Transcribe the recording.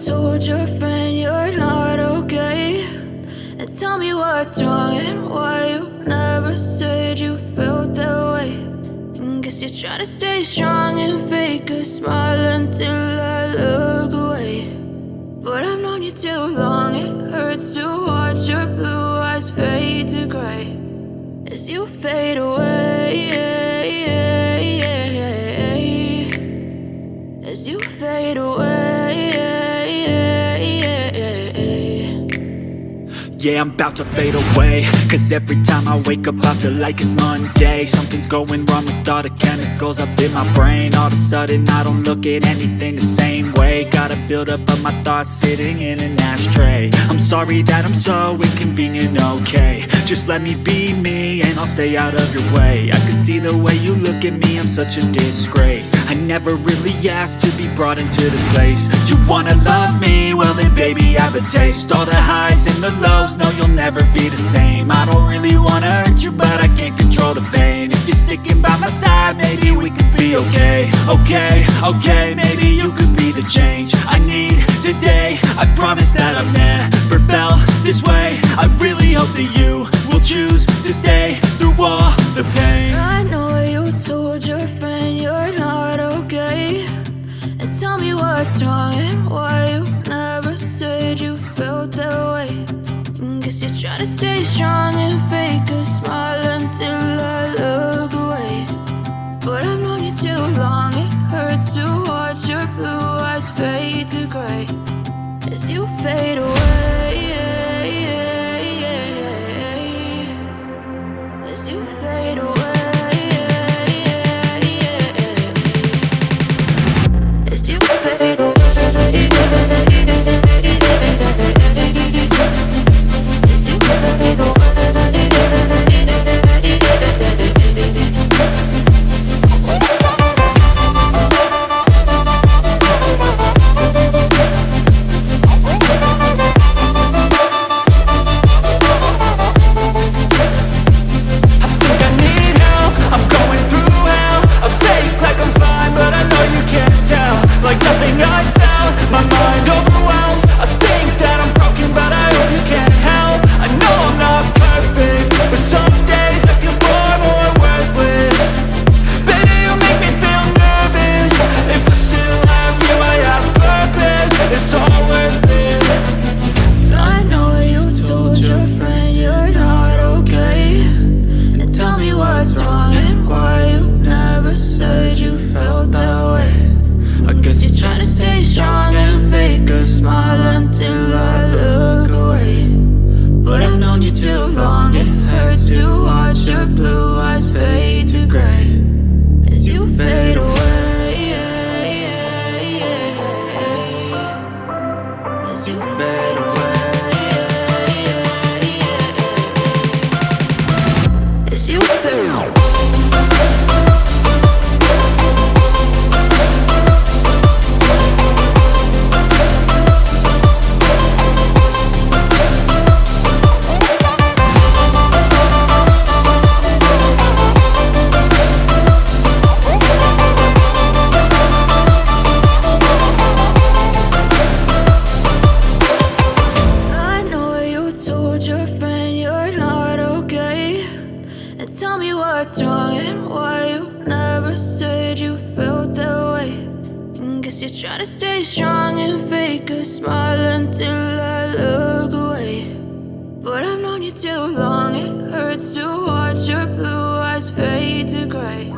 told your friend you're not okay, and tell me what's wrong and why you never said you felt that way. And guess you're trying to stay strong and fake a smile until I look away. But I've known you too long, it hurts to watch your blue eyes fade to gray as you fade away, as you fade away. Yeah, I'm about to fade away, cause every time I wake up I feel like it's Monday. Something's going wrong with all the chemicals up in my brain. All of a sudden I don't look at anything the same way. Gotta build up of my thoughts sitting in an ashtray. I'm sorry that I'm so inconvenient, okay. Just let me be me and I'll stay out of your way. I can see the way you look at me, I'm such a disgrace. I never really asked to be brought into this place. You wanna love me? Well then baby I have a taste. All the highs and the lows, no you'll never be the same. I don't really wanna hurt you but I can't control the pain. If you're sticking by my side maybe we could be okay. Okay, maybe you could be the change I need today. I promise that I've never felt this way. I really hope that you will choose to stay through all the pain. I know you told your friend you're not okay, and tell me what's wrong and why you never said you felt that way. And guess you're trying to stay strong and fake a smile until I look away. But I've known you too long, it hurts to watch your blue eyes fade to gray as you fade away, as you fade away, as you fade away. Tell me what's wrong and why you never said you felt that way. And guess you're trying to stay strong and fake a smile until I look away. But I've known you too long, it hurts to watch your blue eyes fade to gray.